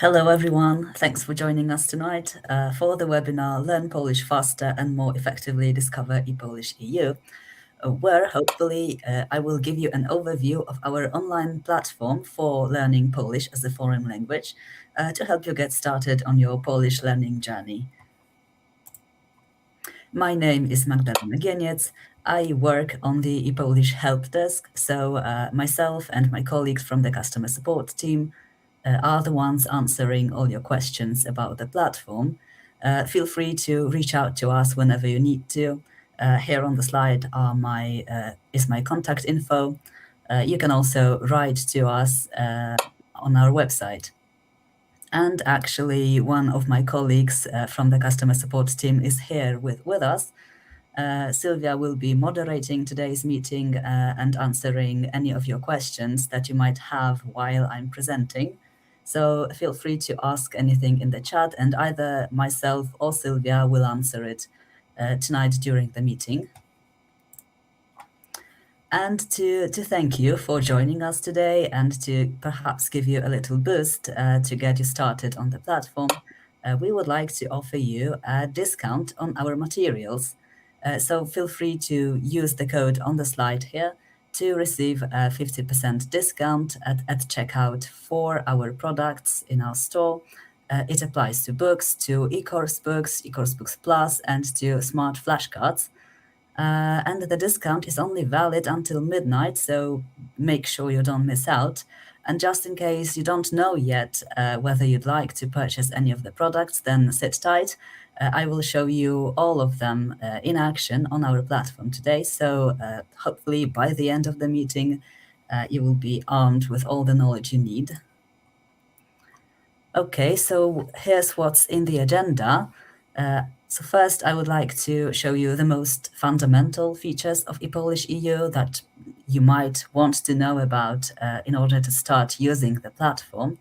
Hello, everyone. Thanks for joining us tonight for the webinar Learn Polish Faster and More Effectively Discover e-polish.eu, where hopefully I will give you an overview of our online platform for learning Polish as a foreign language to help you get started on your Polish learning journey. My name is Magdalena Gieniec. I work on the e-Polish help desk, so myself and my colleagues from the customer support team are the ones answering all your questions about the platform. Feel free to reach out to us whenever you need to. Here on the slide is my contact info. You can also write to us on our website. And actually, one of my colleagues from the customer support team is here with us. Sylvia will be moderating today's meeting and answering any of your questions that you might have while I'm presenting. So feel free to ask anything in the chat, and either myself or Sylvia will answer it tonight during the meeting. And to thank you for joining us today and to perhaps give you a little boost to get you started on the platform, we would like to offer you a discount on our materials. So feel free to use the code on the slide here to receive a 50% discount at checkout for our products in our store. It applies to books, to e-coursebooks, e-coursebooks Plus, and to smart flashcards. And the discount is only valid until midnight, so make sure you don't miss out. And just in case you don't know yet whether you'd like to purchase any of the products, then sit tight. I will show you all of them in action on our platform today. So hopefully by the end of the meeting, you will be armed with all the knowledge you need. Okay, so here's what's in the agenda. So first, I would like to show you the most fundamental features of e-polish.eu that you might want to know about in order to start using the platform.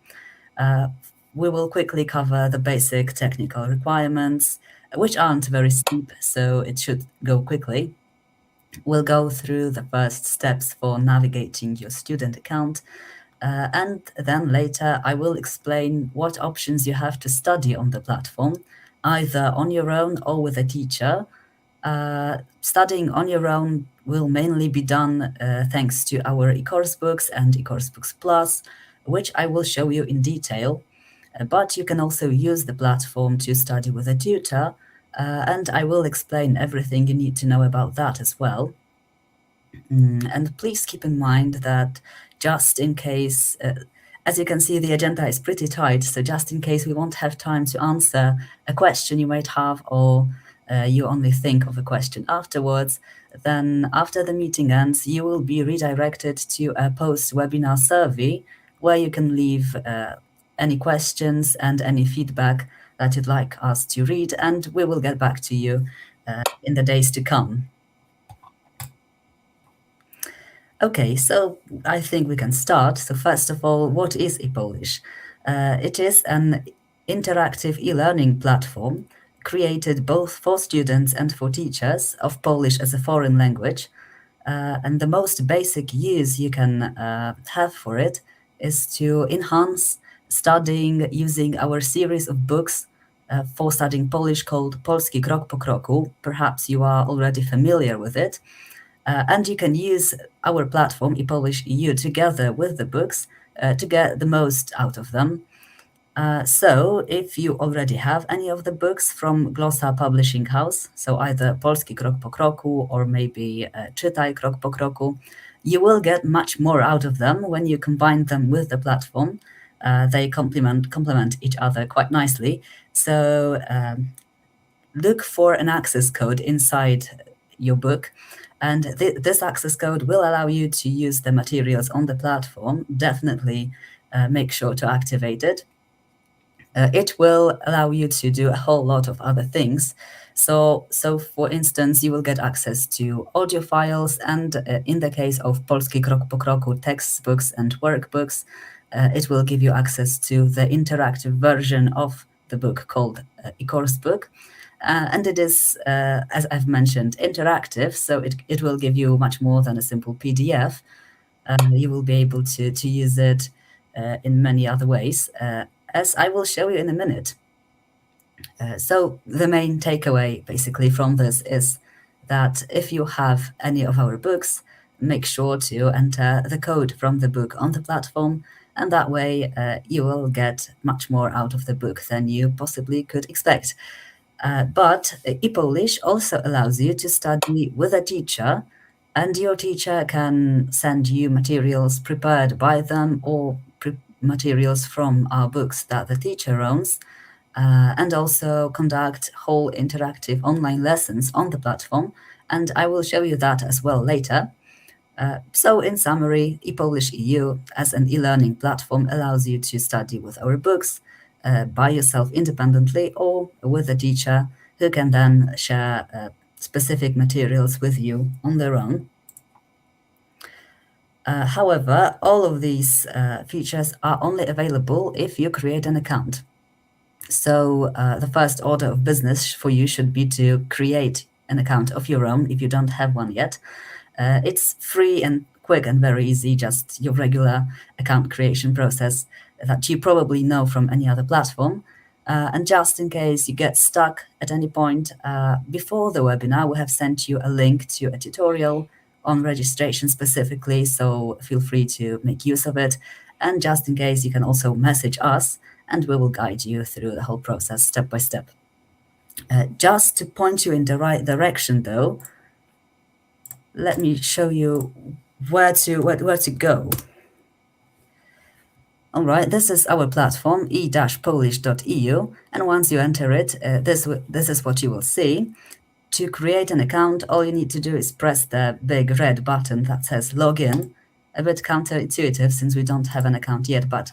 We will quickly cover the basic technical requirements, which aren't very steep, so it should go quickly. We'll go through the first steps for navigating your student account, and then later I will explain what options you have to study on the platform, either on your own or with a teacher. Studying on your own will mainly be done thanks to our e-coursebooks and e-coursebooks Plus, which I will show you in detail. But you can also use the platform to study with a tutor, and I will explain everything you need to know about that as well. And please keep in mind that just in case, as you can see, the agenda is pretty tight. So just in case we won't have time to answer a question you might have, or you only think of a question afterwards, then after the meeting ends, you will be redirected to a post-webinar survey where you can leave any questions and any feedback that you'd like us to read, and we will get back to you in the days to come. Okay, so I think we can start. So first of all, what is e-Polish? It is an interactive e-learning platform created both for students and for teachers of Polish as a foreign language. And the most basic use you can have for it is to enhance studying using our series of books for studying Polish called Polski Krok po Kroku. Perhaps you are already familiar with it. And you can use our platform, e-polish.eu, together with the books to get the most out of them. So if you already have any of the books from Glossa Publishing House, so either Polski Krok po Kroku or maybe Czytaj Krok po Kroku, you will get much more out of them when you combine them with the platform. They complement each other quite nicely. So look for an access code inside your book. And this access code will allow you to use the materials on the platform. Definitely make sure to activate it. It will allow you to do a whole lot of other things. So for instance, you will get access to audio files, and in the case of Polski Krok po Kroku textbooks and workbooks, it will give you access to the interactive version of the book called e-coursebook. And it is, as I've mentioned, interactive, so it will give you much more than a simple PDF. You will be able to use it in many other ways. as I will show you in a minute. So the main takeaway basically from this is that if you have any of our books, make sure to enter the code from the book on the platform, and that way you will get much more out of the book than you possibly could expect. But e-Polish also allows you to study with a teacher, and your teacher can send you materials prepared by them or materials from our books that the teacher owns, and also conduct whole interactive online lessons on the platform. And I will show you that as well later. So, in summary, e-Polish.eu as an e-learning platform allows you to study with our books by yourself independently or with a teacher who can then share specific materials with you on their own. However, all of these features are only available if you create an account. So the first order of business for you should be to create an account of your own if you don't have one yet. It's free and quick and very easy, just your regular account creation process that you probably know from any other platform. And just in case you get stuck at any point, before the webinar, we have sent you a link to a tutorial on registration specifically, so feel free to make use of it. And just in case, you can also message us, and we will guide you through the whole process step by step. Just to point you in the right direction, though, let me show you where to go. All right, this is our platform, e-polish.eu, and once you enter it, this is what you will see. To create an account, all you need to do is press the big red button that says login. A bit counterintuitive since we don't have an account yet, but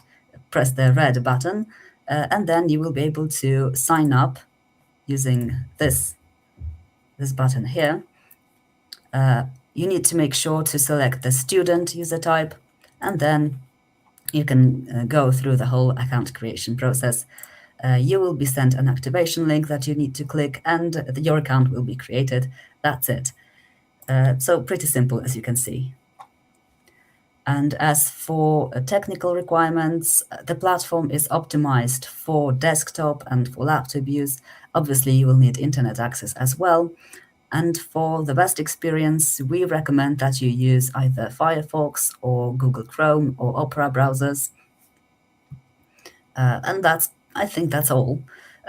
press the red button, and then you will be able to sign up using this button here. You need to make sure to select the student user type, and then you can go through the whole account creation process. You will be sent an activation link that you need to click, and your account will be created. That's it. So pretty simple, as you can see. And as for technical requirements, the platform is optimized for desktop and for laptop use. Obviously, you will need internet access as well. And for the best experience, we recommend that you use either Firefox or Google Chrome or Opera browsers. And I think that's all.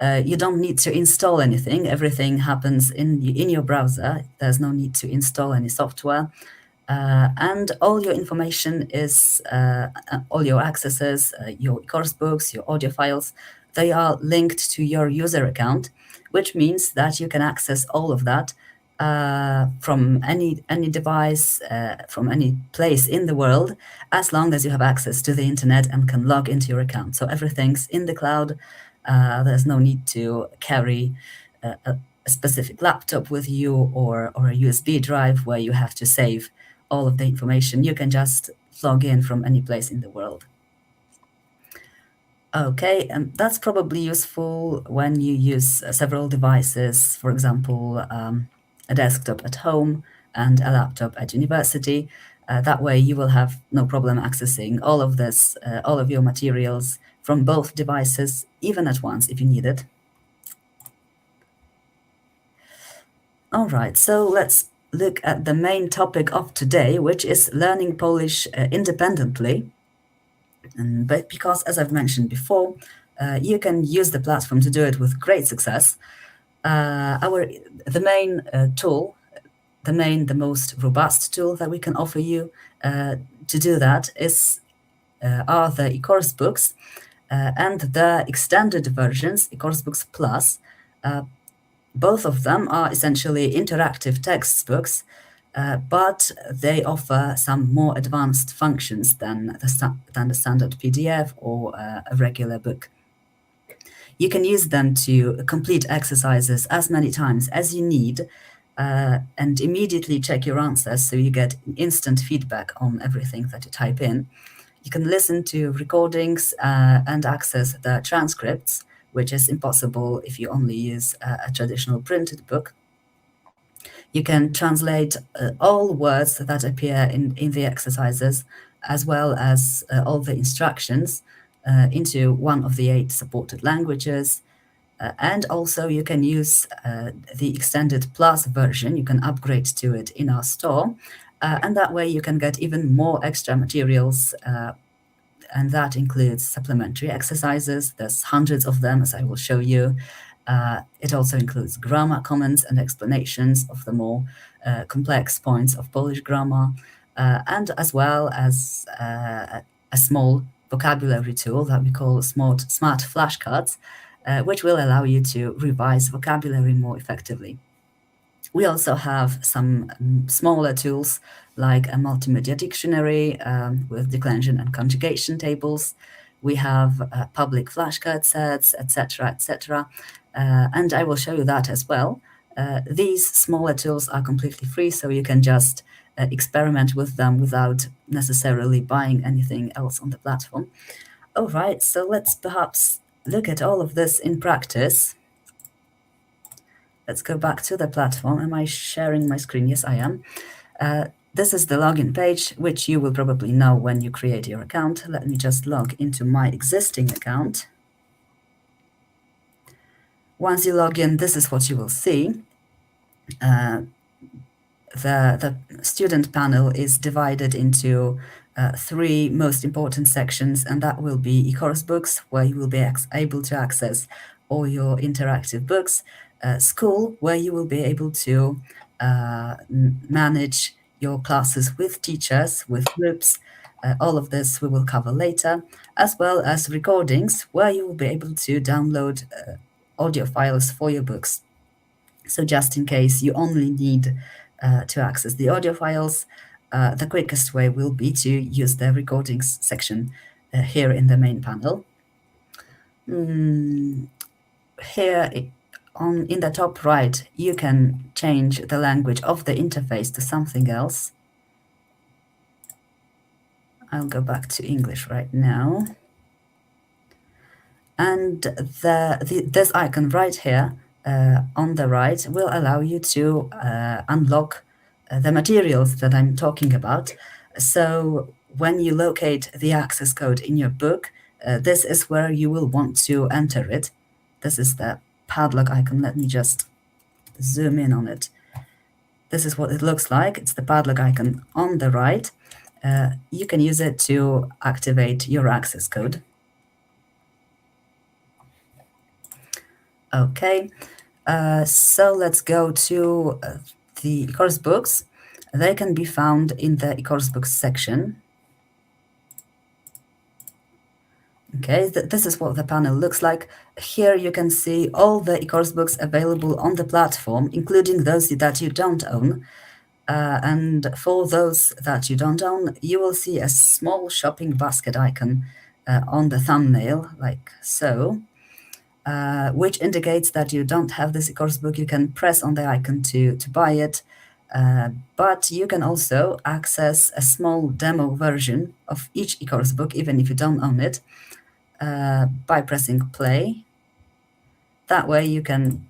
You don't need to install anything. Everything happens in your browser. There's no need to install any software. And all your information is, all your accesses, your course books, your audio files, they are linked to your user account, which means that you can access all of that from any device, from any place in the world, as long as you have access to the internet and can log into your account. So everything's in the cloud. There's no need to carry a specific laptop with you or a USB drive where you have to save all of the information. You can just log in from any place in the world. Okay, and that's probably useful when you use several devices, for example, a desktop at home and a laptop at university. That way you will have no problem accessing all of this, all of your materials from both devices, even at once if you need it. All right, so let's look at the main topic of today, which is learning Polish independently. But because, as I've mentioned before, you can use the platform to do it with great success. The main tool, the most robust tool that we can offer you to do that are the e-coursebooks and the extended versions, e-coursebooks Plus. Both of them are essentially interactive textbooks, but they offer some more advanced functions than the standard PDF or a regular book. You can use them to complete exercises as many times as you need and immediately check your answers, so you get instant feedback on everything that you type in. You can listen to recordings and access the transcripts, which is impossible if you only use a traditional printed book. You can translate all words that appear in the exercises, as well as all the instructions. into one of the 8 supported languages. And also you can use the Extended Plus version. You can upgrade to it in our store. And that way you can get even more extra materials, and that includes supplementary exercises. There's hundreds of them, as I will show you. It also includes grammar comments and explanations of the more complex points of Polish grammar, and as well as a small vocabulary tool that we call smart flashcards, which will allow you to revise vocabulary more effectively. We also have some smaller tools like a multimedia dictionary with declension and conjugation tables. We have public flashcard sets, etc., etc. And I will show you that as well. These smaller tools are completely free, so you can just experiment with them without necessarily buying anything else on the platform. All right, so let's perhaps look at all of this in practice. Let's go back to the platform. Am I sharing my screen? Yes, I am. This is the login page, which you will probably know when you create your account. Let me just log into my existing account. Once you log in, this is what you will see. The student panel is divided into 3 most important sections, and that will be e-coursebooks, where you will be able to access all your interactive books, school, where you will be able to manage your classes with teachers, with groups. All of this we will cover later, as well as recordings, where you will be able to download audio files for your books. So just in case you only need to access the audio files, the quickest way will be to use the recordings section here in the main panel. Here in the top right, you can change the language of the interface to something else. I'll go back to English right now. And this icon right here on the right will allow you to unlock the materials that I'm talking about. So when you locate the access code in your book, this is where you will want to enter it. This is the padlock icon. Let me just zoom in on it. This is what it looks like. It's the padlock icon on the right. You can use it to activate your access code. Okay, so let's go to the course books. They can be found in the course books section. Okay, this is what the panel looks like. Here you can see all the course books available on the platform, including those that you don't own. And for those that you don't own, you will see a small shopping basket icon on the thumbnail, like so. Which indicates that you don't have this course book. You can press on the icon to buy it, but you can also access a small demo version of each e-course book, even if you don't own it, by pressing play. That way you can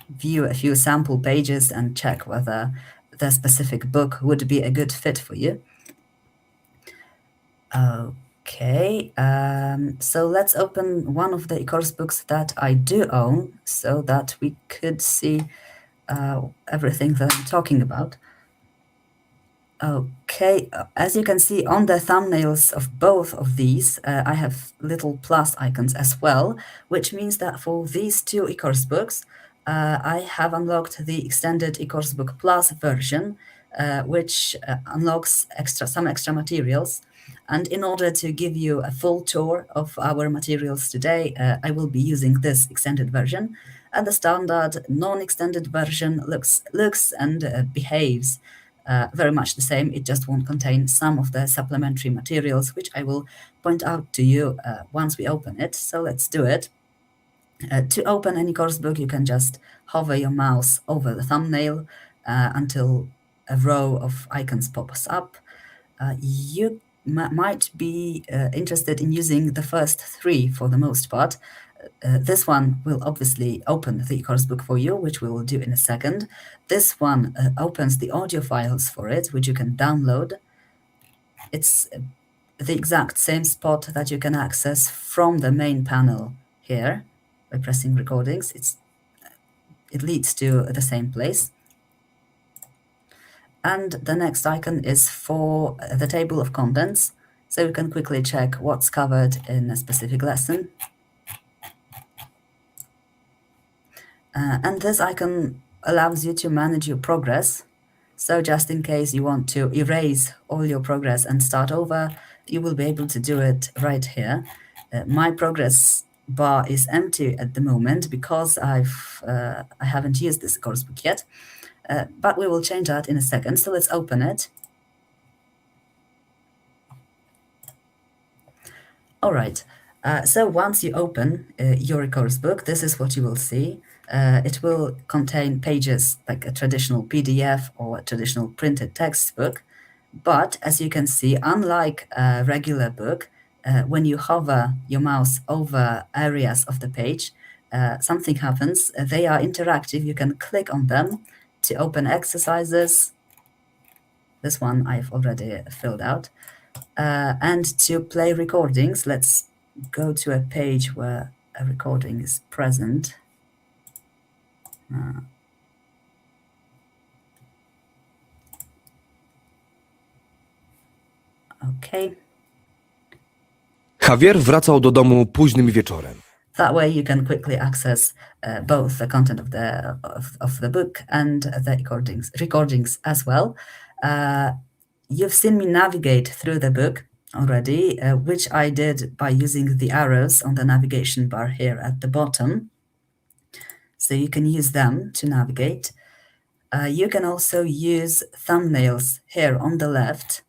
view a few sample pages and check whether the specific book would be a good fit for you. Okay, so let's open one of the course books that I do own so that we could see everything that I'm talking about. Okay, as you can see on the thumbnails of both of these, I have little plus icons as well, which means that for these 2 e-course books, I have unlocked the extended e-course book plus version, which unlocks some extra materials. And in order to give you a full tour of our materials today, I will be using this extended version. And the standard non-extended version looks and behaves very much the same. It just won't contain some of the supplementary materials, which I will point out to you once we open it. So let's do it. To open any course book, you can just hover your mouse over the thumbnail until a row of icons pops up. You might be interested in using the first 3 for the most part. This one will obviously open the course book for you, which we will do in a second. This one opens the audio files for it, which you can download. It's the exact same spot that you can access from the main panel here by pressing recordings. It leads to the same place. And the next icon is for the table of contents, so you can quickly check what's covered in a specific lesson. And this icon allows you to manage your progress. So just in case you want to erase all your progress and start over, you will be able to do it right here. My progress bar is empty at the moment because I haven't used this coursebook yet, but we will change that in a second. So let's open it. All right. So once you open your coursebook, this is what you will see. It will contain pages like a traditional PDF or a traditional printed textbook. But as you can see, unlike a regular book, when you hover your mouse over areas of the page, something happens. They are interactive. You can click on them to open exercises. This one I've already filled out. And to play recordings, let's go to a page where a recording is present. Okay. Javier wracał do domu późnym wieczorem. That way you can quickly access both the content of the book and the recordings as well. You've seen me navigate through the book already, which I did by using the arrows on the navigation bar here at the bottom. So you can use them to navigate. You can also use thumbnails here on the left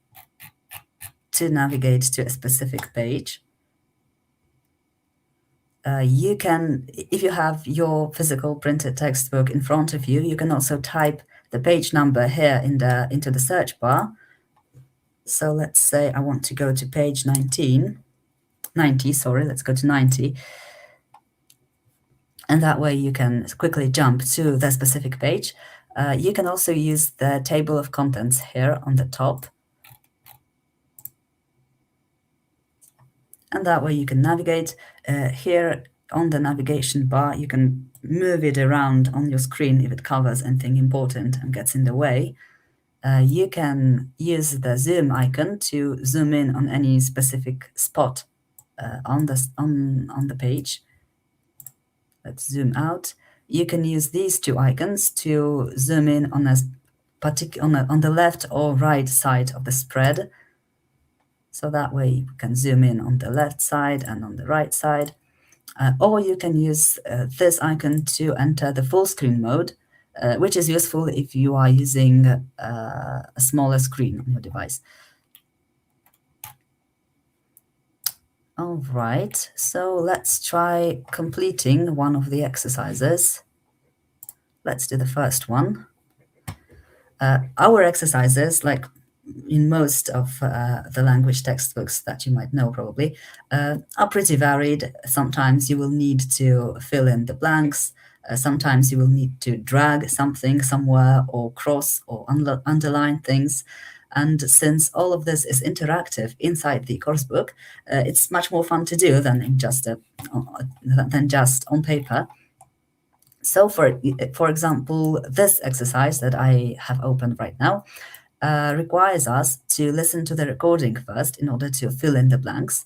to navigate to a specific page. You can, if you have your physical printed textbook in front of you, you can also type the page number here into the search bar. So let's say I want to go to page 90, let's go to 90. And that way you can quickly jump to the specific page. You can also use the table of contents here on the top. And that way you can navigate. Here on the navigation bar, you can move it around on your screen if it covers anything important and gets in the way. You can use the zoom icon to zoom in on any specific spot on the page. Let's zoom out. You can use these two icons to zoom in on on the left or right side of the spread. So that way you can zoom in on the left side and on the right side. Or you can use this icon to enter the full screen mode, which is useful if you are using a smaller screen on your device. All right, so let's try completing one of the exercises. Let's do the first one. Our exercises, like in most of the language textbooks that you might know probably, are pretty varied. Sometimes you will need to fill in the blanks. Sometimes you will need to drag something somewhere or cross or underline things. And since all of this is interactive inside the coursebook, it's much more fun to do than just on paper. So for example, this exercise that I have opened right now requires us to listen to the recording first in order to fill in the blanks.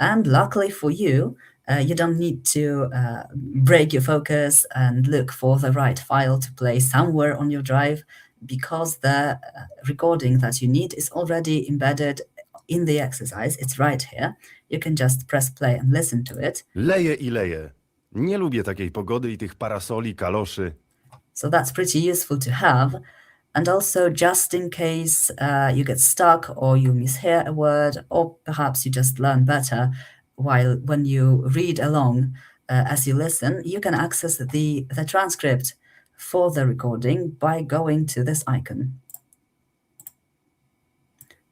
And luckily for you, you don't need to break your focus and look for the right file to play somewhere on your drive, because the recording that you need is already embedded in the exercise. It's right here. You can just press play and listen to it. Leje i leje. Nie lubię takiej pogody i tych parasoli, kaloszy. So that's pretty useful to have. And also, just in case you get stuck or you mishear a word, or perhaps you just learn better when you read along as you listen, you can access the transcript for the recording by going to this icon.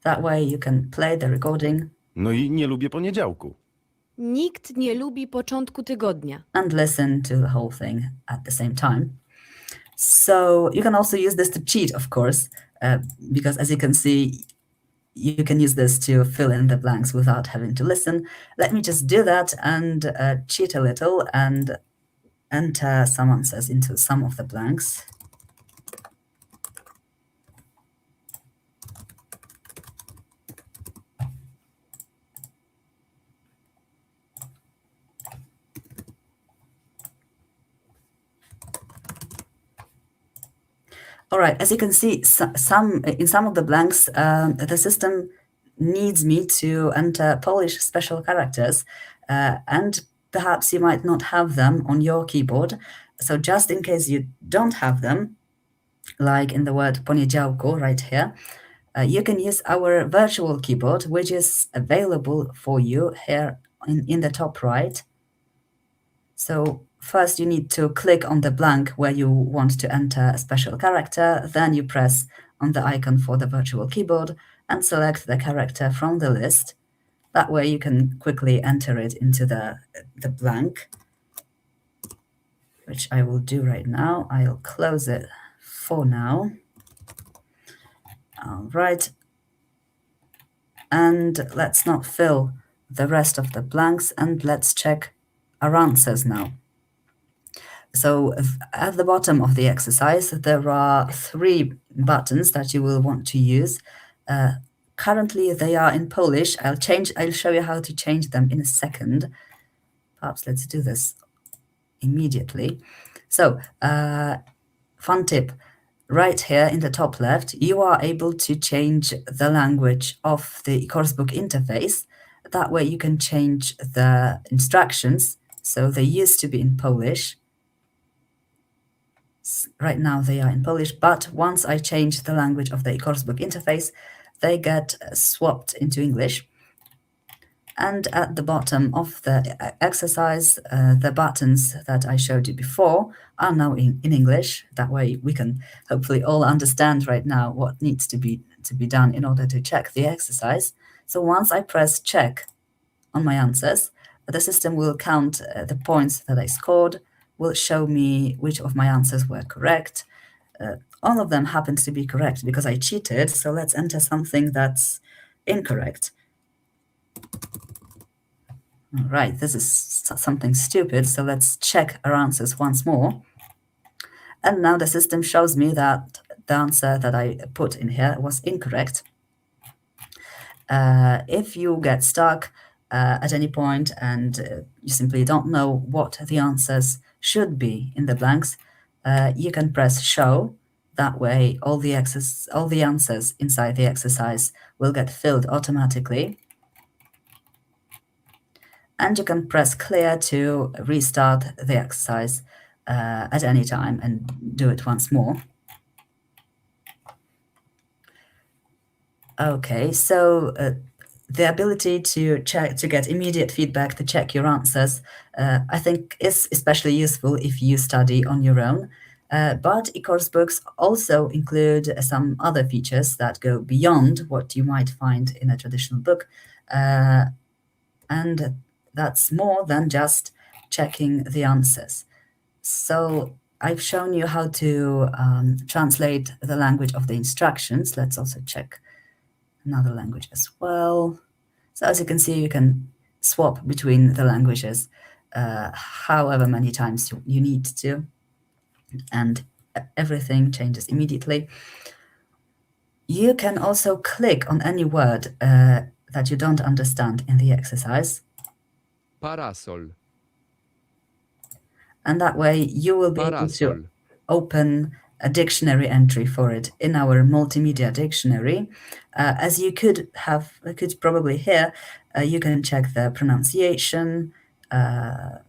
That way you can play the recording. No i nie lubię poniedziałku. Nikt nie lubi początku tygodnia. And listen to the whole thing at the same time. So you can also use this to cheat, of course, because as you can see, you can use this to fill in the blanks without having to listen. Let me just do that and cheat a little and enter some answers into some of the blanks. All right, as you can see, in some of the blanks, the system needs me to enter Polish special characters, and perhaps you might not have them on your keyboard. So just in case you don't have them, like in the word poniedziałku right here, you can use our virtual keyboard, which is available for you here in the top right. So first you need to click on the blank where you want to enter a special character, then you press on the icon for the virtual keyboard and select the character from the list. That way you can quickly enter it into the blank, which I will do right now. I'll close it for now. All right. And let's not fill the rest of the blanks, and let's check our answers now. So at the bottom of the exercise, there are 3 buttons that you will want to use. Currently, they are in Polish. I'll show you how to change them in a second. Perhaps let's do this immediately. So, fun tip. Right here in the top left, you are able to change the language of the coursebook interface. That way you can change the instructions. So they used to be in Polish. Right now they are in Polish, but once I change the language of the coursebook interface, they get swapped into English. And at the bottom of the exercise, the buttons that I showed you before are now in English. That way we can hopefully all understand right now what needs to be done in order to check the exercise. So once I press check on my answers, the system will count the points that I scored, will show me which of my answers were correct. All of them happened to be correct because I cheated, so let's enter something that's incorrect. All right, this is something stupid, so let's check our answers once more. And now the system shows me that the answer that I put in here was incorrect. If you get stuck at any point and you simply don't know what the answers should be in the blanks, you can press show. That way all the answers inside the exercise will get filled automatically. And you can press clear to restart the exercise at any time and do it once more. Okay, so the ability to get immediate feedback, to check your answers, I think is especially useful if you study on your own. But e-coursebooks also include some other features that go beyond what you might find in a traditional book. And that's more than just checking the answers. So I've shown you how to translate the language of the instructions. Let's also check another language as well. So as you can see, you can swap between the languages however many times you need to, and everything changes immediately. You can also click on any word that you don't understand in the exercise. Parasol. And that way you will be able to Parasol. open a dictionary entry for it in our multimedia dictionary. As you could probably hear, you can check the pronunciation, a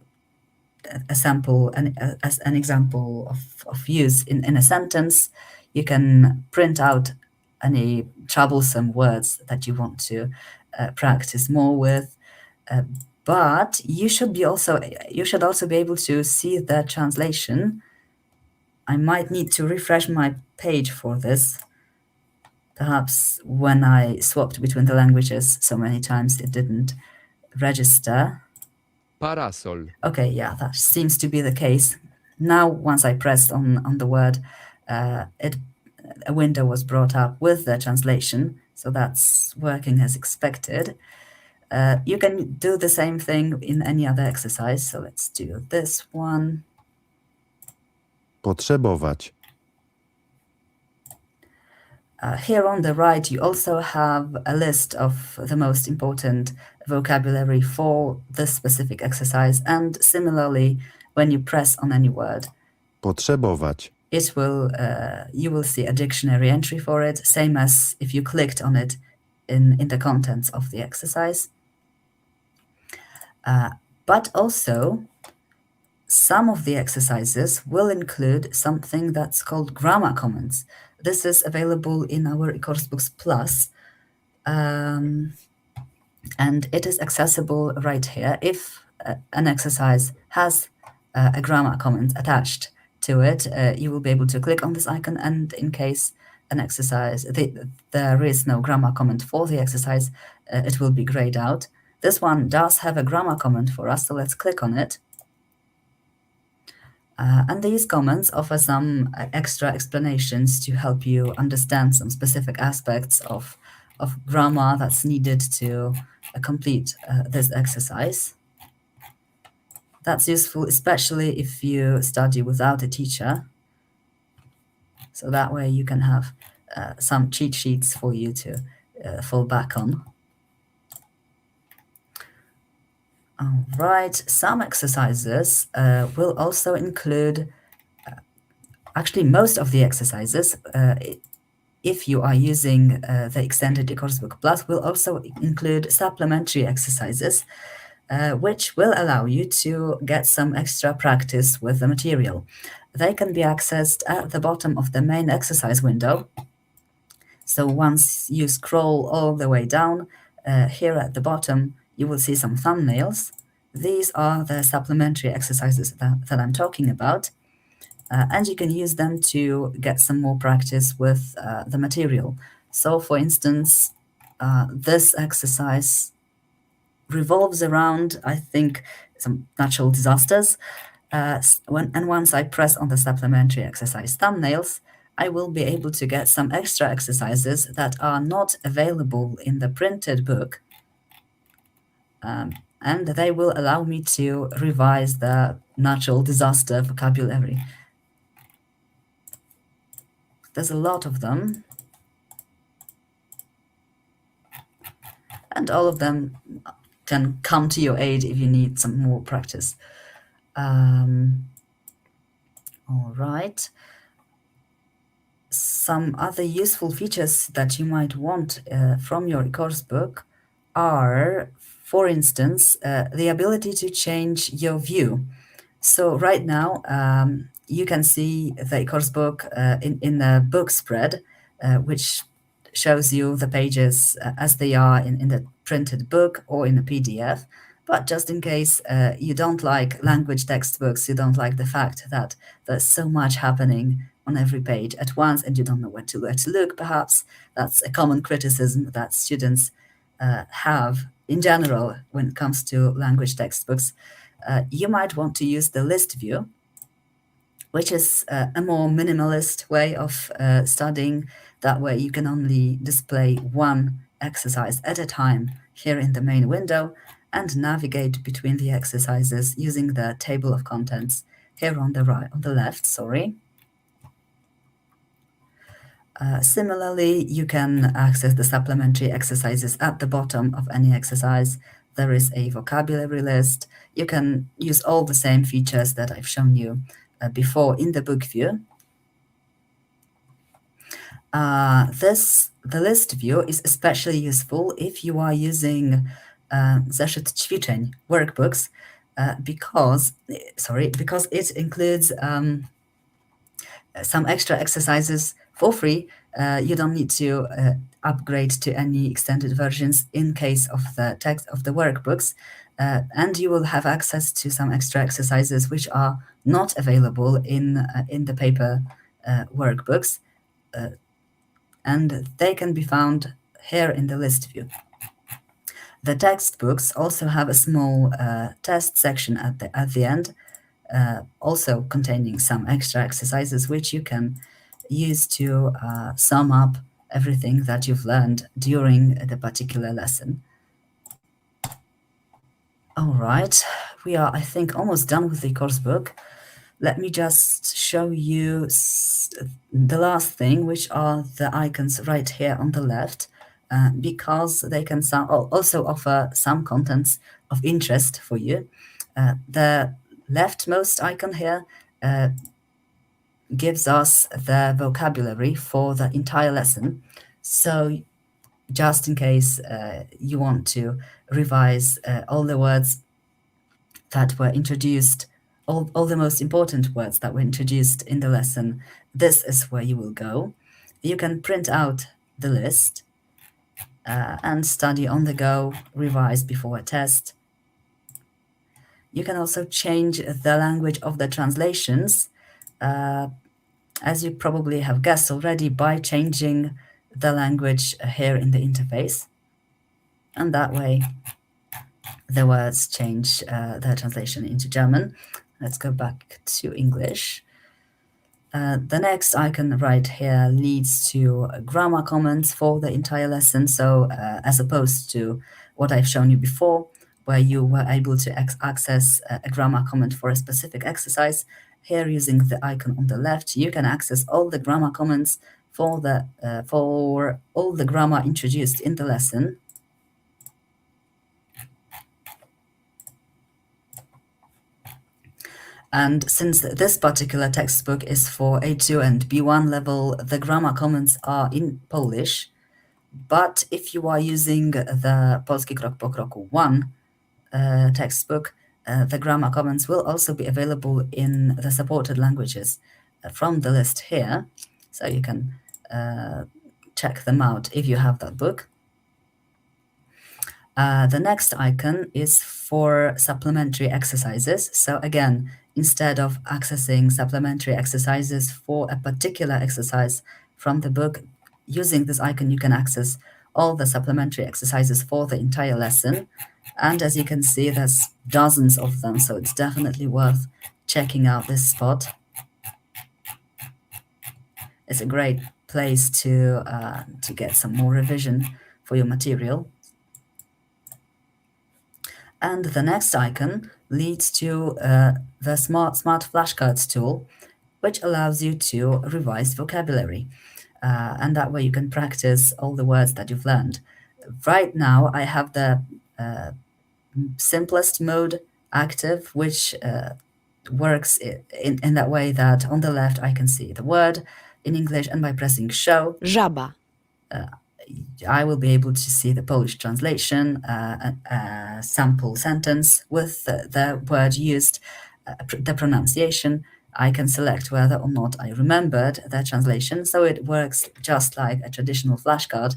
sample, as an example of use in a sentence. You can print out any troublesome words that you want to practice more with. But you should also be able to see the translation. I might need to refresh my page for this. Perhaps when I swapped between the languages so many times, it didn't register. Parasol. Okay, yeah, that seems to be the case. Now, once I pressed on the word, a window was brought up with the translation So that's working as expected. You can do the same thing in any other exercise. So let's do this one. Potrzebować. Here on the right, you also have a list of the most important vocabulary for this specific exercise. And similarly, when you press on any word, Potrzebować. you will see a dictionary entry for it, same as if you clicked on it in the contents of the exercise. But also, some of the exercises will include something that's called grammar comments. This is available in our e-coursebooks Plus, and it is accessible right here. If an exercise has a grammar comment attached to it, you will be able to click on this icon, and in case an exercise, there is no grammar comment for the exercise, it will be grayed out. This one does have a grammar comment for us, so let's click on it. And these comments offer some extra explanations to help you understand some specific aspects of grammar that's needed to complete this exercise. That's useful, especially if you study without a teacher. So that way you can have some cheat sheets for you to fall back on. All right, some exercises will also include, actually most of the exercises, if you are using the extended e-coursebook Plus, will also include supplementary exercises, which will allow you to get some extra practice with the material. They can be accessed at the bottom of the main exercise window. So once you scroll all the way down, here at the bottom, you will see some thumbnails. These are the supplementary exercises that I'm talking about. And you can use them to get some more practice with the material. So for instance, this exercise revolves around, I think, some natural disasters. Once I press on the supplementary exercise thumbnails, I will be able to get some extra exercises that are not available in the printed book. And they will allow me to revise the natural disaster vocabulary. There's a lot of them. And all of them can come to your aid if you need some more practice. All right. Some other useful features that you might want from your course book are, for instance, the ability to change your view. So right now, you can see the course book in the book spread, which shows you the pages as they are in the printed book or in a PDF. But just in case you don't like language textbooks, you don't like the fact that there's so much happening on every page at once and you don't know where to look, perhaps that's a common criticism that students have in general when it comes to language textbooks. You might want to use the list view, which is a more minimalist way of studying. That way you can only display one exercise at a time here in the main window and navigate between the exercises using the table of contents here on the left, sorry. Similarly, you can access the supplementary exercises at the bottom of any exercise. There is a vocabulary list. You can use all the same features that I've shown you before in the book view. The list view is especially useful if you are using zeszyt ćwiczeń workbooks because it includes some extra exercises for free. You don't need to upgrade to any extended versions in case of the text of the workbooks, and you will have access to some extra exercises which are not available in the paper workbooks, and they can be found here in the list view. The textbooks also have a small test section at the end, also containing some extra exercises which you can use to sum up everything that you've learned during the particular lesson. All right, we are, I think, almost done with the course book. Let me just show you the last thing, which are the icons right here on the left, because they can also offer some contents of interest for you. The leftmost icon here gives us the vocabulary for the entire lesson. So just in case you want to revise all the words that were introduced, all the most important words that were introduced in the lesson, this is where you will go. You can print out the list and study on the go, revise before a test. You can also change the language of the translations, as you probably have guessed already, by changing the language here in the interface. And that way, the words change their translation into German. Let's go back to English. The next icon right here leads to grammar comments for the entire lesson. So as opposed to what I've shown you before, where you were able to access a grammar comment for a specific exercise, here using the icon on the left, you can access all the grammar comments for all the grammar introduced in the lesson. And since this particular textbook is for A2 and B1 level, the grammar comments are in Polish. But if you are using the Polski Krok po Kroku 1 textbook, the grammar comments will also be available in the supported languages from the list here. So you can check them out if you have that book. The next icon is for supplementary exercises. So again, instead of accessing supplementary exercises for a particular exercise from the book, using this icon, you can access all the supplementary exercises for the entire lesson. And as you can see, there's dozens of them, so it's definitely worth checking out this spot. It's a great place to get some more revision for your material. And the next icon leads to the Smart Flashcards tool, which allows you to revise vocabulary. And that way you can practice all the words that you've learned. Right now, I have the simplest mode active, which works in that way that on the left I can see the word in English, and by pressing show, Żaba. I will be able to see the Polish translation, a sample sentence with the word used, the pronunciation. I can select whether or not I remembered the translation. So it works just like a traditional flashcard,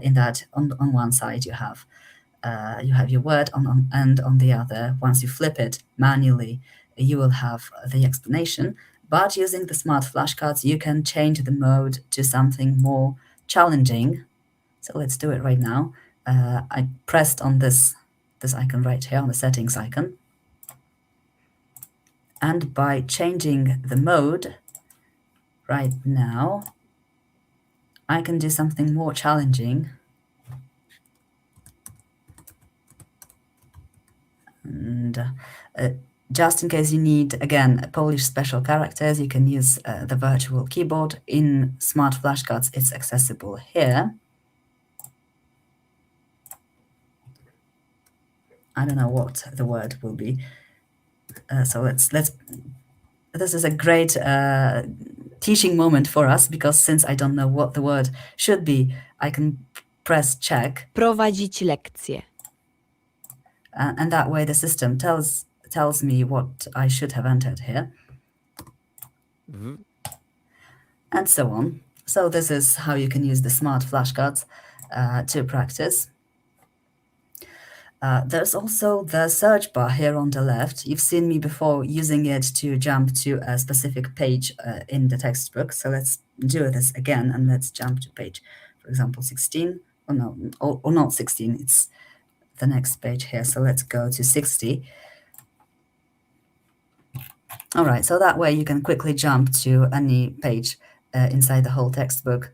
in that on one side you have your word, and on the other, once you flip it manually, you will have the explanation. But using the smart flashcards, you can change the mode to something more challenging. So let's do it right now. I pressed on this icon right here, on the settings icon. And by changing the mode right now, I can do something more challenging. And just in case you need, again, Polish special characters, you can use the virtual keyboard. In Smart Flashcards, it's accessible here. I don't know what the word will be. So let's. This is a great teaching moment for us, because since I don't know what the word should be, I can press check. Prowadzić lekcję. And that way the system tells me what I should have entered here. And so on. So this is how you can use the smart flashcards to practice. There's also the search bar here on the left. You've seen me before using it to jump to a specific page in the textbook. So let's do this again, and let's jump to page, for example, 16. Oh no, or not 16, it's the next page here. So let's go to 60. All right, so that way you can quickly jump to any page inside the whole textbook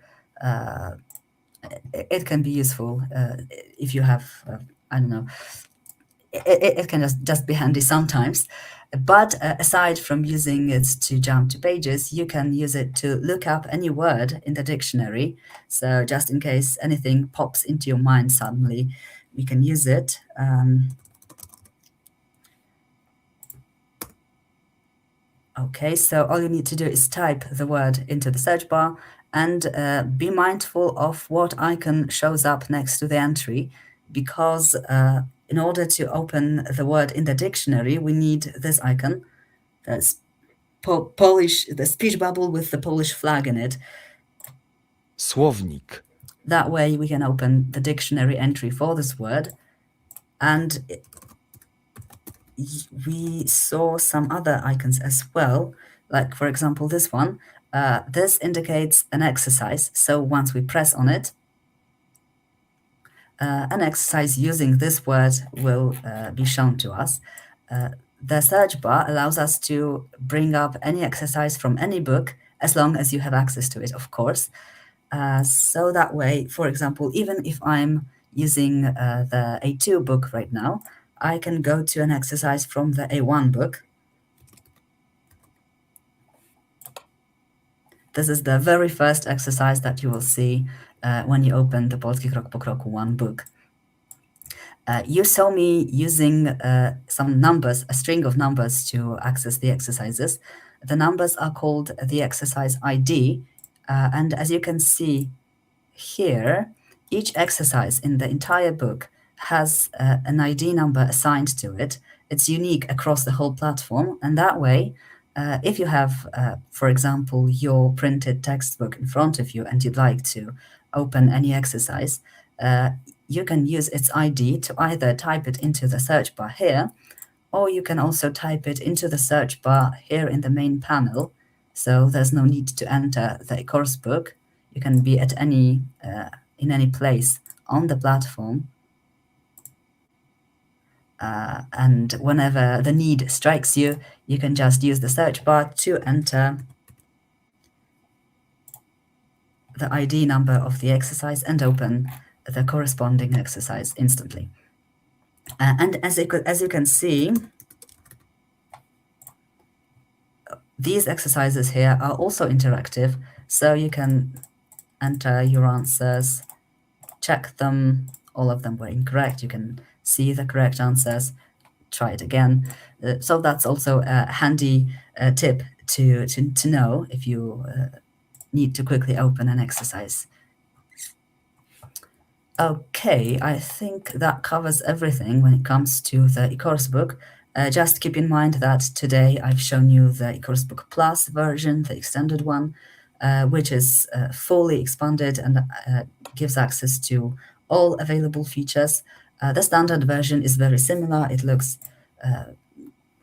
it can be useful if you have, I don't know, it can just be handy sometimes. But aside from using it to jump to pages, you can use it to look up any word in the dictionary. So just in case anything pops into your mind suddenly, you can use it. Okay, so all you need to do is type the word into the search bar and be mindful of what icon shows up next to the entry, because in order to open the word in the dictionary, we need this icon. That's Polish, the speech bubble with the Polish flag in it. Słownik. That way we can open the dictionary entry for this word. And we saw some other icons as well, like for example this one. This indicates an exercise, so once we press on it, an exercise using this word will be shown to us. The search bar allows us to bring up any exercise from any book, as long as you have access to it, of course. So that way, for example, even if I'm using the A2 book right now, I can go to an exercise from the A1 book. This is the very first exercise that you will see when you open the Polski Krok po Kroku 1 book. You saw me using some numbers, a string of numbers to access the exercises. The numbers are called the exercise ID, and as you can see here, each exercise in the entire book has an ID number assigned to it. It's unique across the whole platform, and that way, if you have, for example, your printed textbook in front of you and you'd like to open any exercise, you can use its ID to either type it into the search bar here, or you can also type it into the search bar here in the main panel. So there's no need to enter the course book. You can be at any in any place on the platform. And whenever the need strikes you, you can just use the search bar to enter the ID number of the exercise and open the corresponding exercise instantly. And as you can see, these exercises here are also interactive, so you can enter your answers, check them, all of them were incorrect, you can see the correct answers, try it again. So that's also a handy tip to know if you need to quickly open an exercise. Okay, I think that covers everything when it comes to the e-coursebook. Just keep in mind that today I've shown you the e-coursebook Plus version, the extended one, which is fully expanded and gives access to all available features. The standard version is very similar. It looks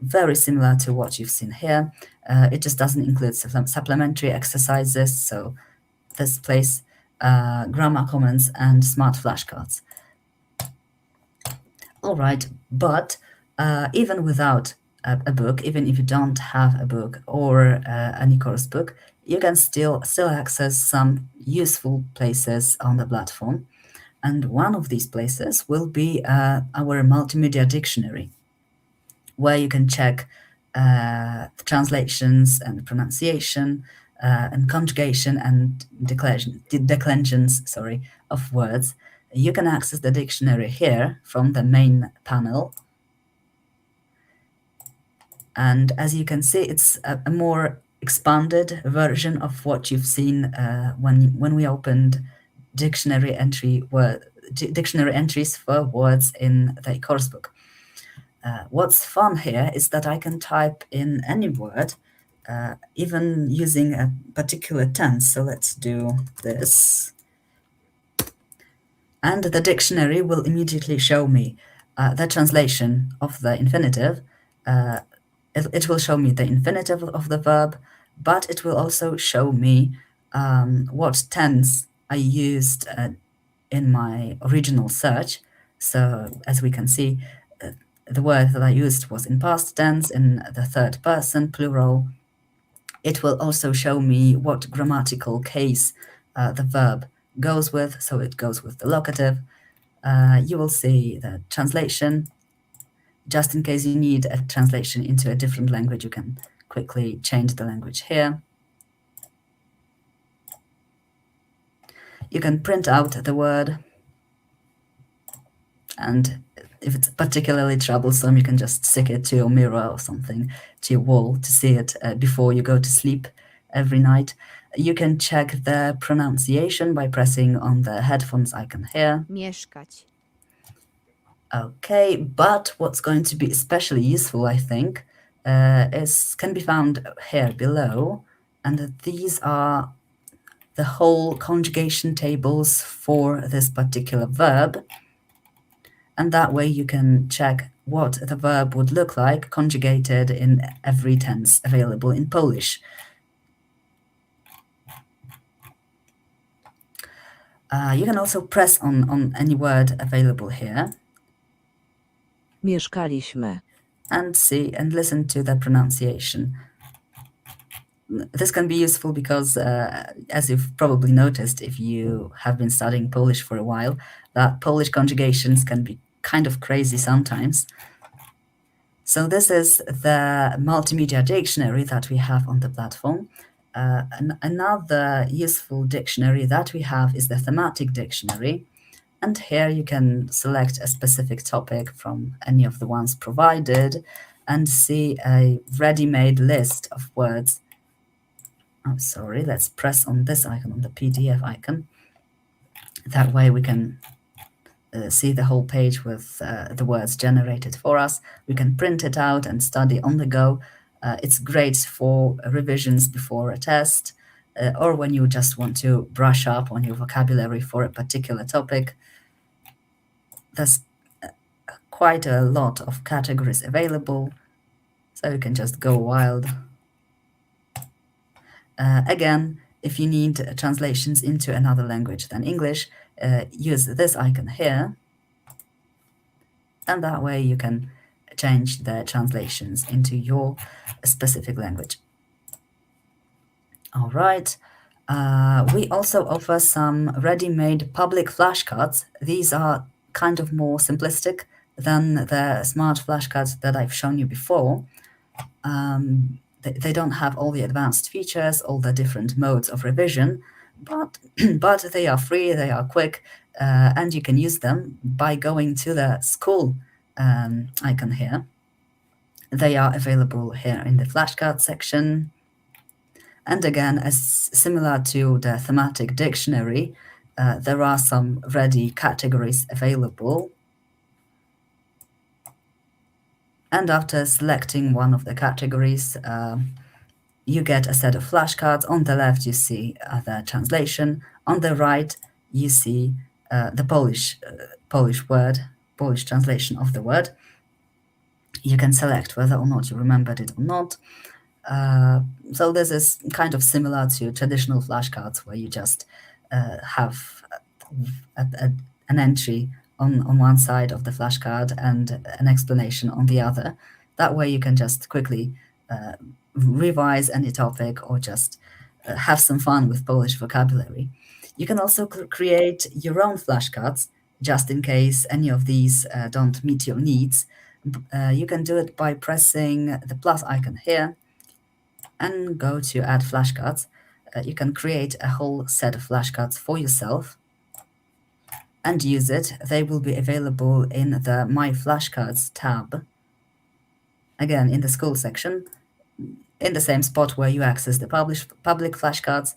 very similar to what you've seen here. It just doesn't include supplementary exercises, so this place, grammar comments, and smart flashcards. All right, but even without a book, even if you don't have a book or an e-course book, you can still access some useful places on the platform. And one of these places will be our multimedia dictionary, where you can check translations and pronunciation and conjugation and declensions, of words. You can access the dictionary here from the main panel. And as you can see, it's a more expanded version of what you've seen when we opened dictionary entries for words in the course book. What's fun here is that I can type in any word, even using a particular tense. So let's do this. And the dictionary will immediately show me the translation of the infinitive. It will show me the infinitive of the verb, but it will also show me what tense I used in my original search. So as we can see, the word that I used was in past tense, in the third person, plural. It will also show me what grammatical case the verb goes with, so it goes with the locative. You will see the translation. Just in case you need a translation into a different language, you can quickly change the language here. You can print out the word, and if it's particularly troublesome, you can just stick it to your mirror or something, to your wall, to see it before you go to sleep every night. You can check the pronunciation by pressing on the headphones icon here. Mieszkać. Okay, but what's going to be especially useful, I think, can be found here below, and these are the whole conjugation tables for this particular verb. And that way you can check what the verb would look like conjugated in every tense available in Polish. You can also press on any word available here Mieszkaliśmy. and see and listen to the pronunciation. This can be useful because, as you've probably noticed if you have been studying Polish for a while, that Polish conjugations can be kind of crazy sometimes. So this is the multimedia dictionary that we have on the platform. Another useful dictionary that we have is the thematic dictionary. And here you can select a specific topic from any of the ones provided and see a ready-made list of words. I'm sorry, let's press on this icon, on the PDF icon. That way we can see the whole page with the words generated for us. We can print it out and study on the go. It's great for revisions before a test, or when you just want to brush up on your vocabulary for a particular topic. There's quite a lot of categories available, so you can just go wild. Again, if you need translations into another language than English, use this icon here, and that way you can change the translations into your specific language. All right. We also offer some ready-made public flashcards. These are kind of more simplistic than the smart flashcards that I've shown you before. They don't have all the advanced features, all the different modes of revision, but they are free, they are quick, and you can use them by going to the school icon here. They are available here in the flashcard section. And again, as similar to the thematic dictionary, there are some ready categories available. And after selecting one of the categories, you get a set of flashcards. On the left, you see the translation. On the right, you see the Polish translation of the word. You can select whether or not you remembered it or not. So this is kind of similar to traditional flashcards where you just have an entry on one side of the flashcard and an explanation on the other. That way you can just quickly revise any topic or just have some fun with Polish vocabulary. You can also create your own flashcards just in case any of these don't meet your needs. You can do it by pressing the plus icon here and go to add flashcards. You can create a whole set of flashcards for yourself and use it. They will be available in the My Flashcards tab. Again, in the school section, in the same spot where you access the public flashcards,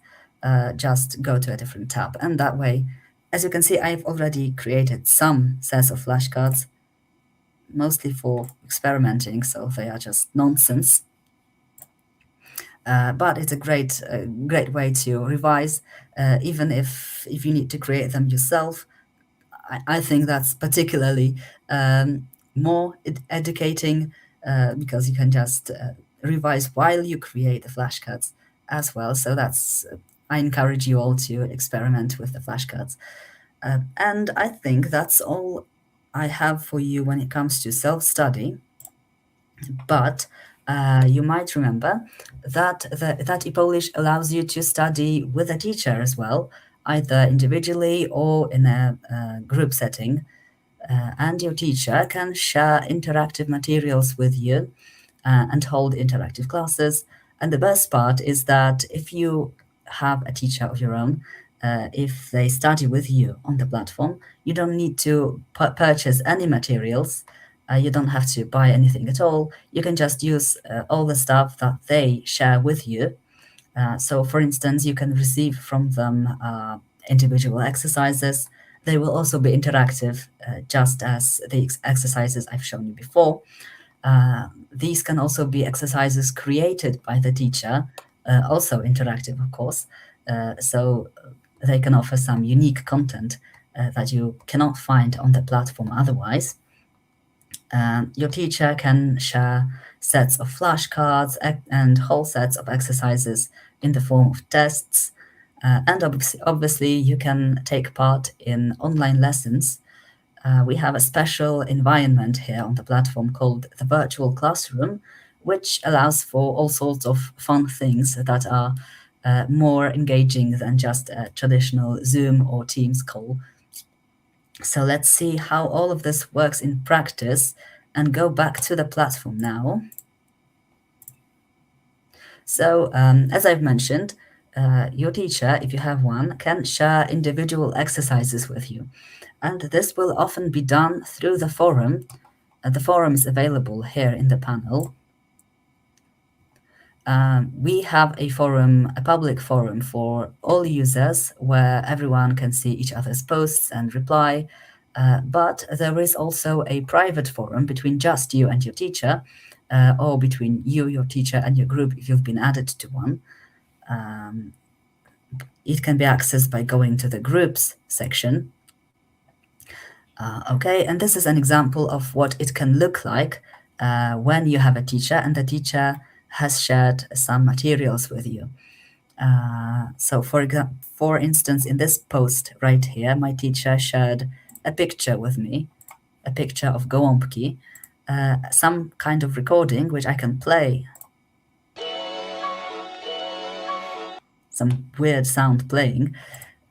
just go to a different tab. And that way, as you can see, I've already created some sets of flashcards, mostly for experimenting, so they are just nonsense. But it's a great way to revise, even if you need to create them yourself. I think that's particularly more educating because you can just revise while you create the flashcards as well. So I encourage you all to experiment with the flashcards. And I think that's all I have for you when it comes to self-study. But you might remember that e-Polish allows you to study with a teacher as well. either individually or in a group setting. And your teacher can share interactive materials with you and hold interactive classes. And the best part is that if you have a teacher of your own, if they study with you on the platform, you don't need to purchase any materials. You don't have to buy anything at all. You can just use all the stuff that they share with you. So, for instance, you can receive from them individual exercises. They will also be interactive, just as the exercises I've shown you before. These can also be exercises created by the teacher, also interactive, of course. So they can offer some unique content that you cannot find on the platform otherwise. Your teacher can share sets of flashcards and whole sets of exercises in the form of tests. And obviously, you can take part in online lessons. We have a special environment here on the platform called the virtual classroom, which allows for all sorts of fun things that are more engaging than just a traditional Zoom or Teams call. So let's see how all of this works in practice and go back to the platform now. So as I've mentioned, your teacher, if you have one, can share individual exercises with you. And this will often be done through the forum. The forum is available here in the panel. We have a forum, a public forum for all users where everyone can see each other's posts and reply. But there is also a private forum between just you and your teacher, or between you, your teacher, and your group if you've been added to one. It can be accessed by going to the groups section. Okay, and this is an example of what it can look like when you have a teacher and the teacher has shared some materials with you. So for instance, in this post right here, my teacher shared a picture with me, a picture of gołąbki, some kind of recording which I can play. Some weird sound playing.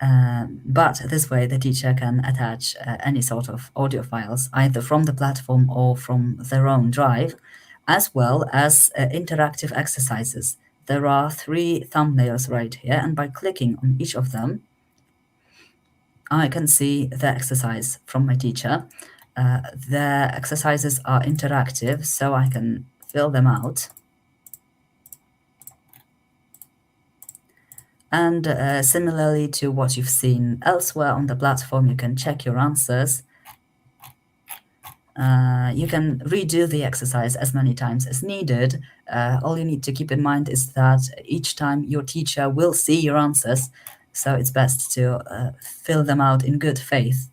But this way, the teacher can attach any sort of audio files, either from the platform or from their own drive, as well as interactive exercises. There are 3 thumbnails right here, and by clicking on each of them, I can see the exercise from my teacher. The exercises are interactive, so I can fill them out. And similarly to what you've seen elsewhere on the platform, you can check your answers. You can redo the exercise as many times as needed. All you need to keep in mind is that each time your teacher will see your answers, so it's best to fill them out in good faith.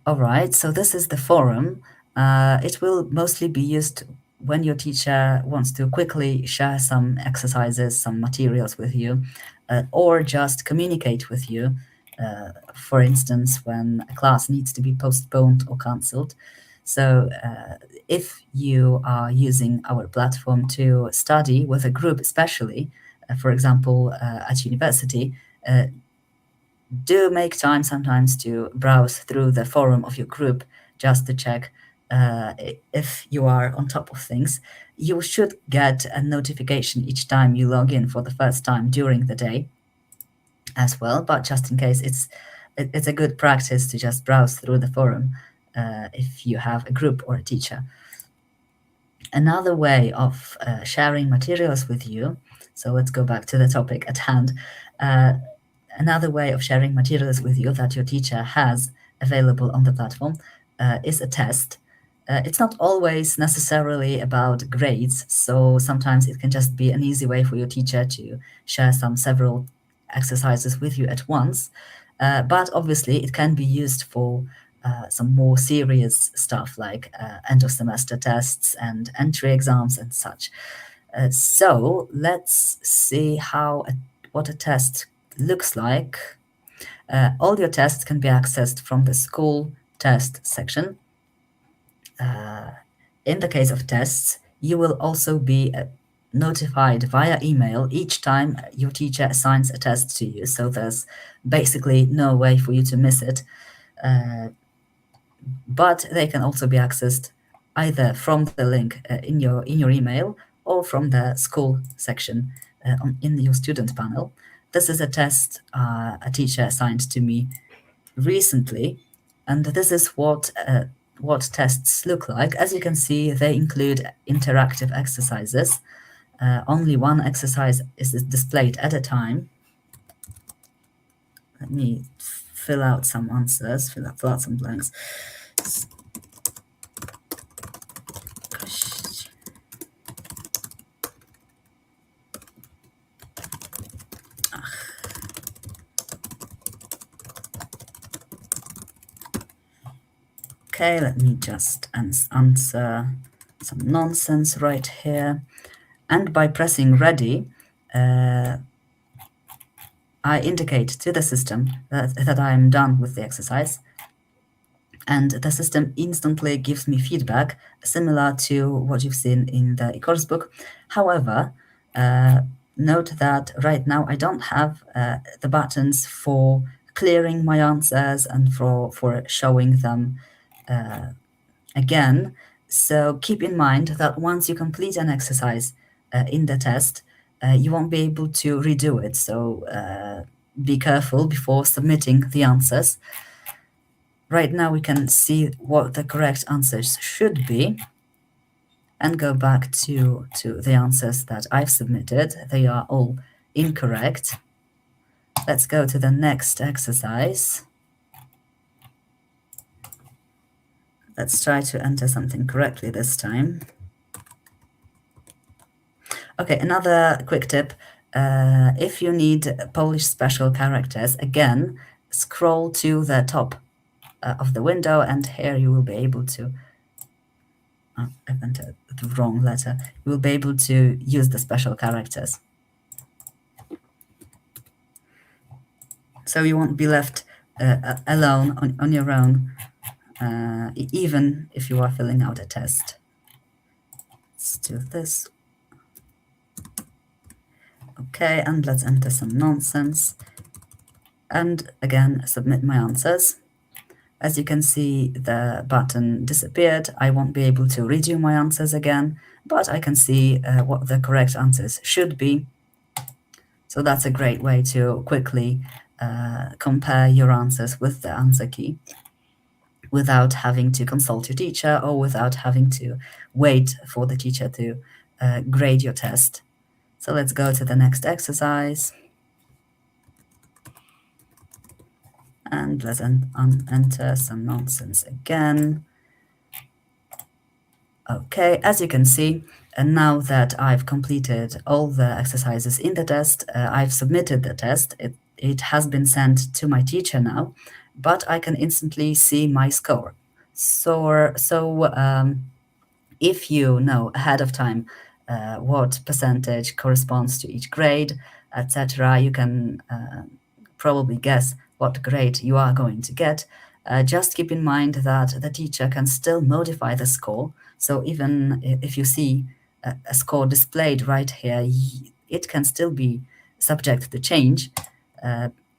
All right, so this is the forum. It will mostly be used when your teacher wants to quickly share some exercises, some materials with you, or just communicate with you. For instance, when a class needs to be postponed or cancelled. So if you are using our platform to study with a group, especially, for example, at university, do make time sometimes to browse through the forum of your group just to check if you are on top of things. You should get a notification each time you log in for the first time during the day as well, but just in case, it's a good practice to just browse through the forum if you have a group or a teacher. Another way of sharing materials with you, so let's go back to the topic at hand. Another way of sharing materials with you that your teacher has available on the platform is a test. It's not always necessarily about grades, so sometimes it can just be an easy way for your teacher to share several exercises with you at once. But obviously, it can be used for some more serious stuff like end of semester tests and entry exams and such. So let's see what a test looks like. All your tests can be accessed from the school test section. In the case of tests, you will also be notified via email each time your teacher assigns a test to you. So there's basically no way for you to miss it. But they can also be accessed either from the link in your email or from the school section in your student panel. This is a test a teacher assigned to me recently, and this is what tests look like. As you can see, they include interactive exercises. Only one exercise is displayed at a time. Let me fill out some answers, fill out some blanks. Okay, let me just answer some nonsense right here. And by pressing ready, I indicate to the system that I am done with the exercise. And the system instantly gives me feedback similar to what you've seen in the e-coursebook. However, note that right now I don't have the buttons for clearing my answers and for showing them again. So keep in mind that once you complete an exercise in the test, you won't be able to redo it. So be careful before submitting the answers. Right now we can see what the correct answers should be and go back to the answers that I've submitted. They are all incorrect. Let's go to the next exercise. Let's try to enter something correctly this time. Okay, another quick tip. If you need Polish special characters, again, scroll to the top of the window, and here you will be able to, I've entered the wrong letter, you will be able to use the special characters. So you won't be left alone on your own, even if you are filling out a test. Let's do this. Okay, and let's enter some nonsense. And again, submit my answers. As you can see, the button disappeared. I won't be able to redo my answers again, but I can see what the correct answers should be. So that's a great way to quickly compare your answers with the answer key without having to consult your teacher or without having to wait for the teacher to grade your test. So let's go to the next exercise. And let's enter some nonsense again. Okay, as you can see, and now that I've completed all the exercises in the test, I've submitted the test. It has been sent to my teacher now, but I can instantly see my score. So if you know ahead of time what percentage corresponds to each grade, etc., you can probably guess what grade you are going to get. Just keep in mind that the teacher can still modify the score. So even if you see a score displayed right here, it can still be subject to change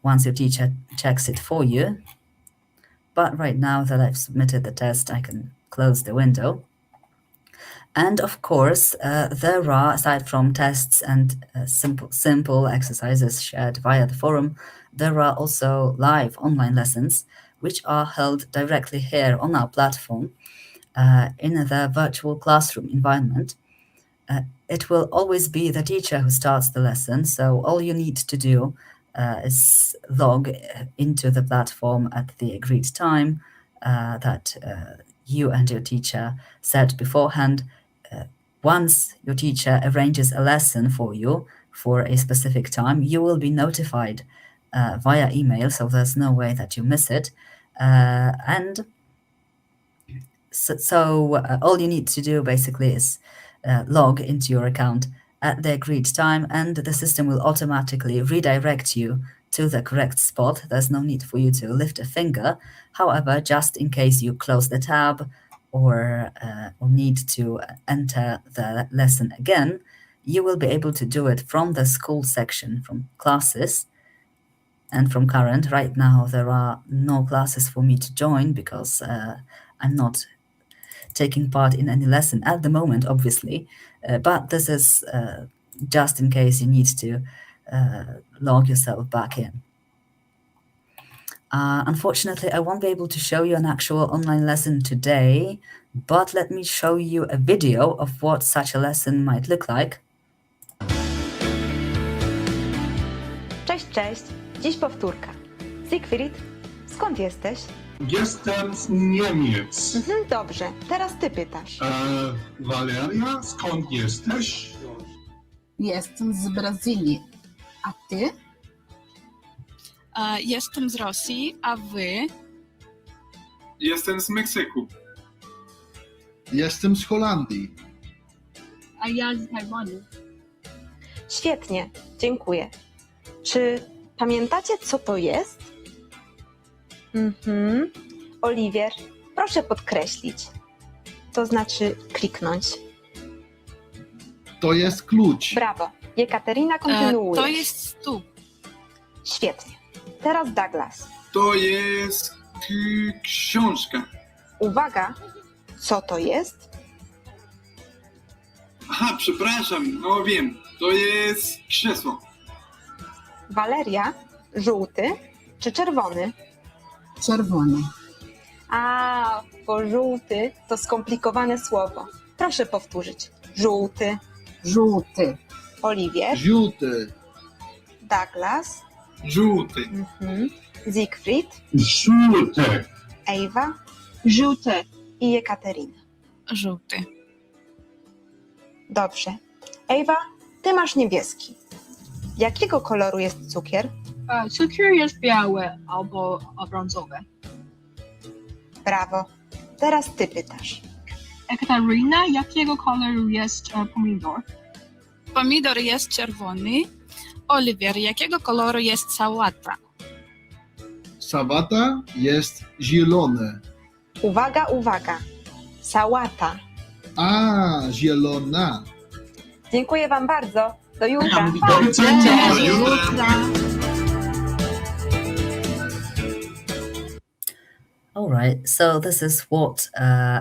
once your teacher checks it for you. But right now that I've submitted the test, I can close the window. And of course, there are, aside from tests and simple exercises shared via the forum, there are also live online lessons, which are held directly here on our platform in the virtual classroom environment. It will always be the teacher who starts the lesson, so all you need to do is log into the platform at the agreed time that you and your teacher set beforehand. Once your teacher arranges a lesson for you for a specific time, you will be notified via email, so there's no way that you miss it. And so all you need to do basically is log into your account at the agreed time, and the system will automatically redirect you to the correct spot. There's no need for you to lift a finger. However, just in case you close the tab or need to enter the lesson again, you will be able to do it from the school section, from classes, and from current. Right now, there are no classes for me to join because I'm not taking part in any lesson at the moment, obviously. But this is just in case you need to log yourself back in. Unfortunately, I won't be able to show you an actual online lesson today, but let me show you a video of what such a lesson might look like. Cześć, cześć. Dziś powtórka. Siegfried, skąd jesteś? Jestem z Niemiec. Dobrze, teraz ty pytasz. Waleria, skąd jesteś? Jestem z Brazylii. A ty? Jestem z Rosji, a wy? Jestem z Meksyku. Jestem z Holandii. A ja z Tajwanu. Świetnie, dziękuję. Czy pamiętacie, co to jest? Oliwier, proszę podkreślić. To znaczy kliknąć. To jest klucz. Brawo. Jekaterina, kontynuuje. To jest stół. Świetnie. Teraz Douglas. To jest książka. Uwaga, co to jest? Aha, przepraszam, no wiem. To jest krzesło. Waleria, żółty czy czerwony? Czerwony. Bo żółty to skomplikowane słowo. Proszę powtórzyć. Żółty. Żółty. Oliwier. Żółty. Douglas. Żółty. Siegfried. Żółte. Ewa. Żółty. I Jekaterina. Żółty. Dobrze. Ewa, ty masz niebieski. Jakiego koloru jest cukier? Cukier jest biały albo brązowy. Brawo. Teraz ty pytasz. Ekaterina, jakiego koloru jest pomidor? Pomidor jest czerwony. Oliwier, jakiego koloru jest sałata? Sałata jest zielona. Uwaga, uwaga. Sałata. Zielona. Dziękuję wam bardzo. Do jutra. Do widzenia. Do jutra. All right, so this is what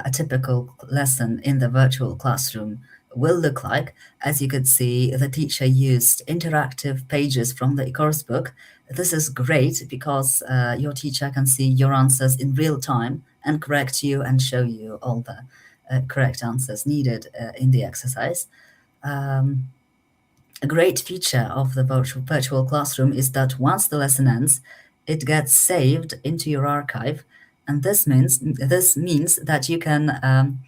a typical lesson in the virtual classroom will look like. As you could see, the teacher used interactive pages from the e-coursebook. This is great because your teacher can see your answers in real time and correct you and show you all the correct answers needed in the exercise. A great feature of the virtual classroom is that once the lesson ends, it gets saved into your archive. And this means that you can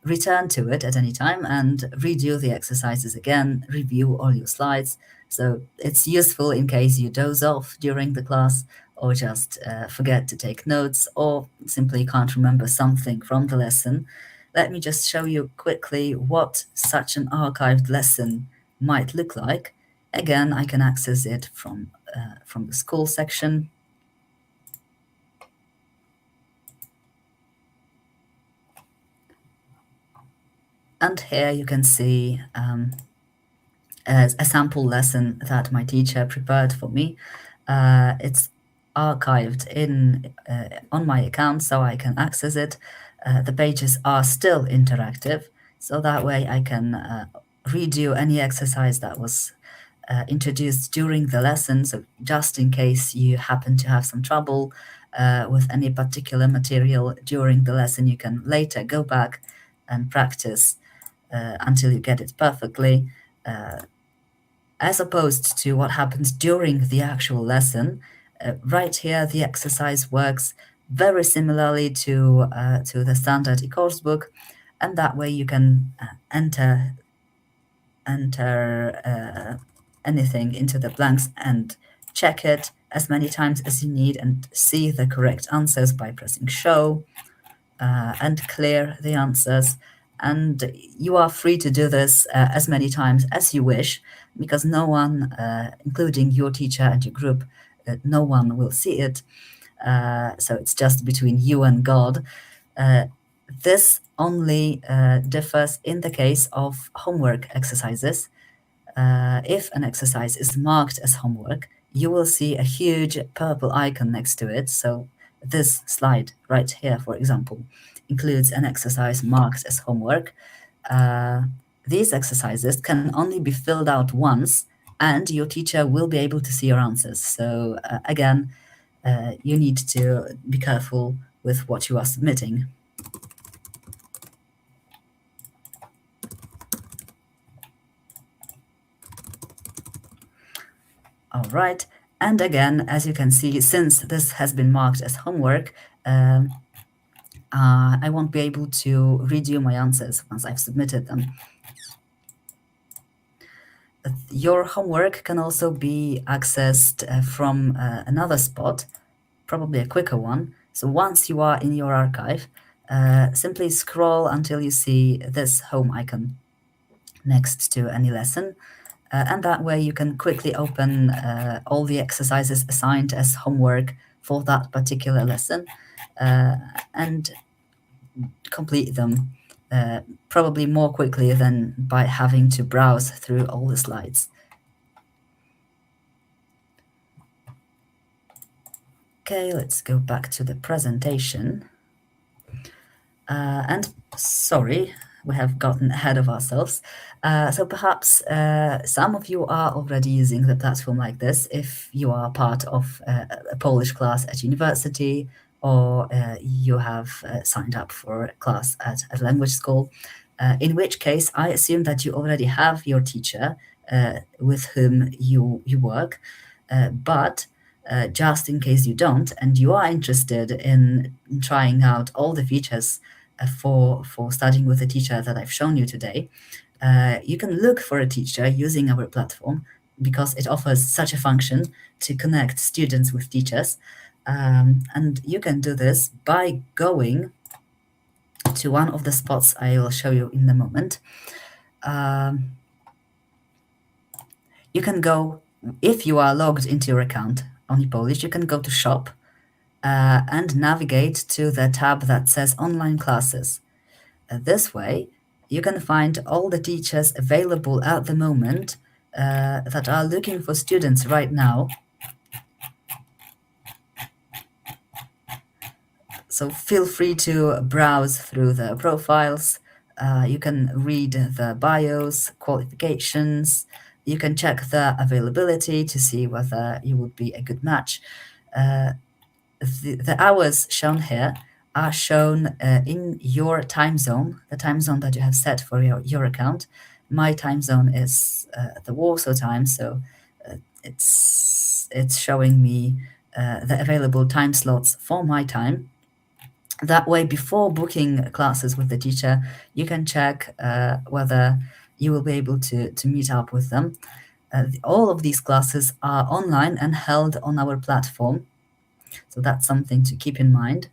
return to it at any time and redo the exercises again, review all your slides. So it's useful in case you doze off during the class or just forget to take notes or simply can't remember something from the lesson. Let me just show you quickly what such an archived lesson might look like. Again, I can access it from the school section. And here you can see a sample lesson that my teacher prepared for me. It's archived on my account, so I can access it. The pages are still interactive, so that way I can redo any exercise that was introduced during the lesson. So just in case you happen to have some trouble with any particular material during the lesson, you can later go back and practice until you get it perfectly, as opposed to what happens during the actual lesson. Right here, the exercise works very similarly to the standard e-coursebook, and that way you can enter anything into the blanks and check it as many times as you need and see the correct answers by pressing show and clear the answers. And you are free to do this as many times as you wish, because no one, including your teacher and your group, no one will see it. So it's just between you and God. This only differs in the case of homework exercises. if an exercise is marked as homework, you will see a huge purple icon next to it. So this slide right here, for example, includes an exercise marked as homework. These exercises can only be filled out once, and your teacher will be able to see your answers. So again, you need to be careful with what you are submitting. All right, and again, as you can see, since this has been marked as homework, I won't be able to read you my answers once I've submitted them. Your homework can also be accessed from another spot, probably a quicker one. So once you are in your archive, simply scroll until you see this home icon next to any lesson. And that way you can quickly open all the exercises assigned as homework for that particular lesson and complete them probably more quickly than by having to browse through all the slides. Okay, let's go back to the presentation. And sorry, we have gotten ahead of ourselves. So perhaps some of you are already using the platform like this if you are part of a Polish class at university, or you have signed up for a class at a language school, in which case I assume that you already have your teacher with whom you work, but just in case you don't, and you are interested in trying out all the features for studying with the teacher that I've shown you today, you can look for a teacher using our platform because it offers such a function to connect students with teachers. And you can do this by going to one of the spots I will show you in a moment. You can go, if you are logged into your account on e-Polish, you can go to Shop and navigate to the tab that says Online Classes. This way, you can find all the teachers available at the moment that are looking for students right now. So feel free to browse through the profiles. You can read the bios, qualifications. You can check the availability to see whether you would be a good match. The hours shown here are shown in your time zone, the time zone that you have set for your account. My time zone is the Warsaw time, so it's showing me the available time slots for my time. That way, before booking classes with the teacher, you can check whether you will be able to meet up with them. All of these classes are online and held on our platform, so that's something to keep in mind.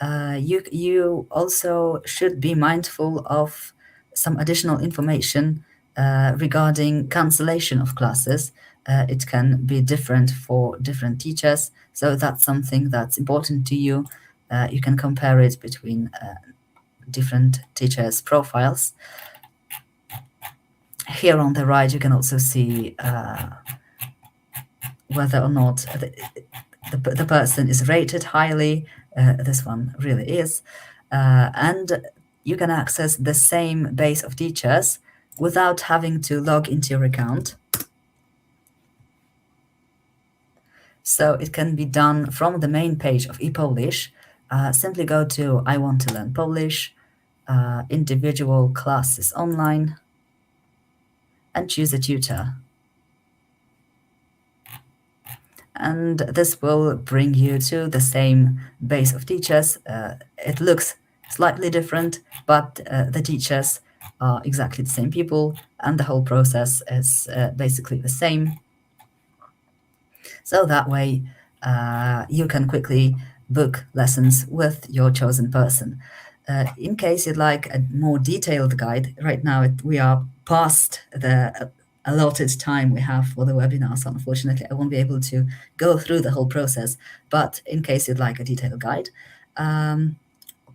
You also should be mindful of some additional information regarding cancellation of classes. It can be different for different teachers, so that's something that's important to you. You can compare it between different teachers' profiles. Here on the right, you can also see whether or not the person is rated highly. This one really is. And you can access the same base of teachers without having to log into your account. So it can be done from the main page of e-Polish. Simply go to I want to learn Polish, individual classes online, and choose a tutor. And this will bring you to the same base of teachers. It looks slightly different, but the teachers are exactly the same people, and the whole process is basically the same. So that way, you can quickly book lessons with your chosen person. In case you'd like a more detailed guide, right now we are past the allotted time we have for the webinar, so unfortunately I won't be able to go through the whole process. But in case you'd like a detailed guide, on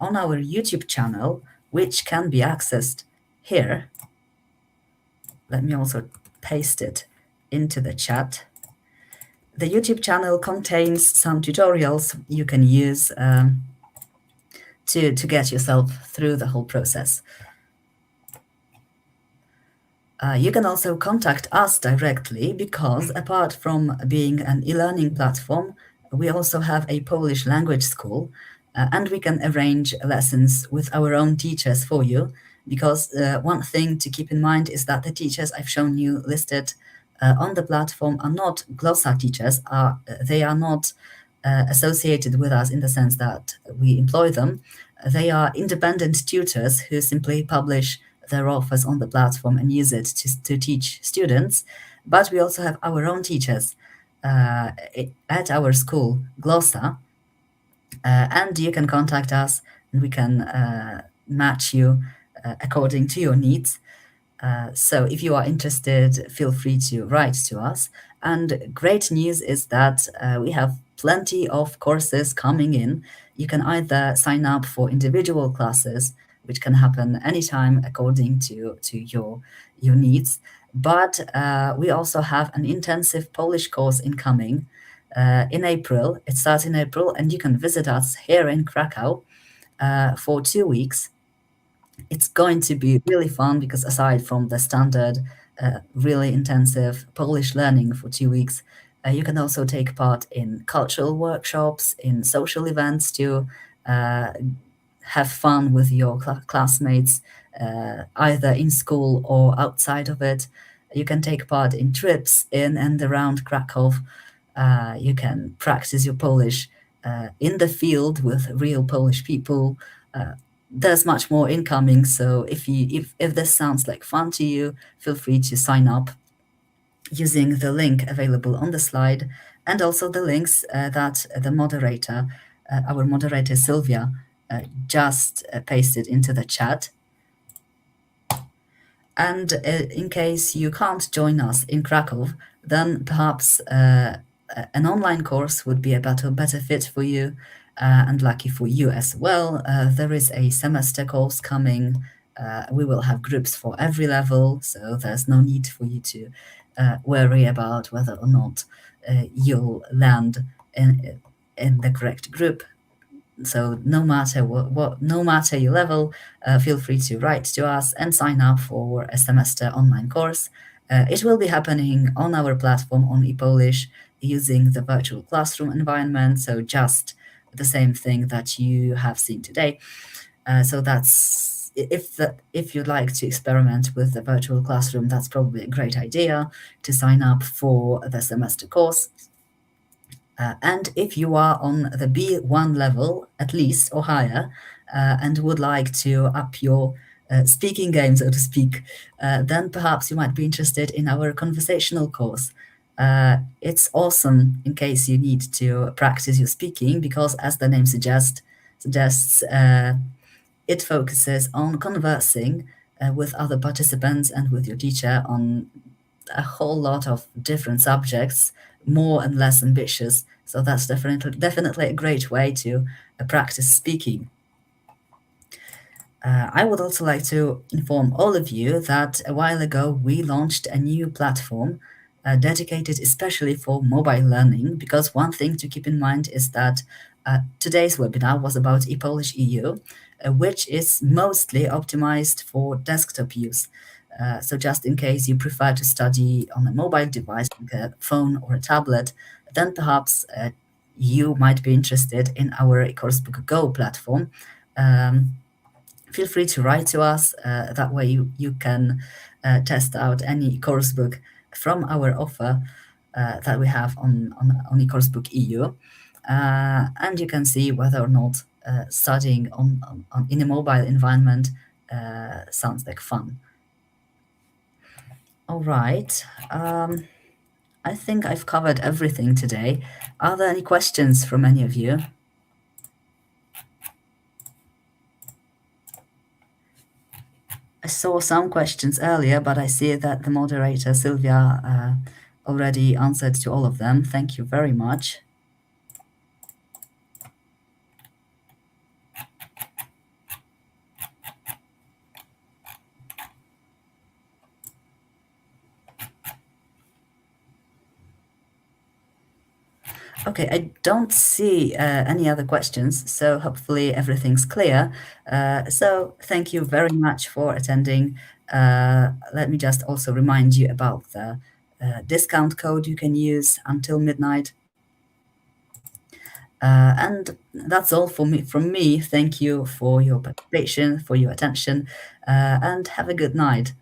our YouTube channel, which can be accessed here, let me also pasted into the chat. The YouTube channel contains some tutorials you can use to get yourself through the whole process. You can also contact us directly because apart from being an e-learning platform, we also have a Polish language school and we can arrange lessons with our own teachers for you because one thing to keep in mind is that the teachers I've shown you listed on the platform are not Glossa teachers. They are not associated with us in the sense that we employ them. They are independent tutors who simply publish their offers on the platform and use it to teach students. But we also have our own teachers at our school, Glossa, and you can contact us and we can match you according to your needs. So if you are interested, feel free to write to us. And great news is that we have plenty of courses coming in. You can either sign up for individual classes, which can happen anytime according to your needs. But we also have an intensive Polish course incoming in April. It starts in April, and you can visit us here in Krakow for 2 weeks. It's going to be really fun because aside from the standard, really intensive Polish learning for 2 weeks, you can also take part in cultural workshops, in social events to have fun with your classmates, either in school or outside of it. You can take part in trips in and around Krakow. You can practice your Polish in the field with real Polish people. There's much more incoming, so if this sounds like fun to you, feel free to sign up using the link available on the slide and also the links that the moderator, our moderator Sylvia, just pasted into the chat. And in case you can't join us in Krakow, then perhaps an online course would be a better fit for you, and lucky for you as well. There is a semester course coming. We will have groups for every level, so there's no need for you to worry about whether or not you'll land in the correct group. So no matter no matter your level, feel free to write to us and sign up for a semester online course. It will be happening on our platform on e-Polish using the virtual classroom environment. So just the same thing that you have seen today. So that's if you'd like to experiment with the virtual classroom, that's probably a great idea to sign up for the semester course. And if you are on the B1 level, at least, or higher, and would like to up your speaking game, so to speak, then perhaps you might be interested in our conversational course. It's awesome in case you need to practice your speaking, because as the name suggests, it focuses on conversing with other participants and with your teacher on a whole lot of different subjects, more and less ambitious. So that's definitely a great way to practice speaking. I would also like to inform all of you that a while ago we launched a new platform dedicated especially for mobile learning, because one thing to keep in mind is that today's webinar was about e-polish.eu, which is mostly optimized for desktop use. So just in case you prefer to study on a mobile device, like a phone or a tablet, then perhaps you might be interested in our e-coursebook Go platform. Feel free to write to us. That way you can test out any coursebook from our offer that we have on e-coursebook.eu. And you can see whether or not studying in a mobile environment sounds like fun. All right. I think I've covered everything today. Are there any questions from any of you? I saw some questions earlier, but I see that the moderator, Sylvia, already answered to all of them. Thank you very much. Okay, I don't see any other questions, so hopefully everything's clear. So thank you very much for attending. Let me just also remind you about the discount code you can use until midnight. And that's all from me. Thank you for your participation, for your attention, and have a good night.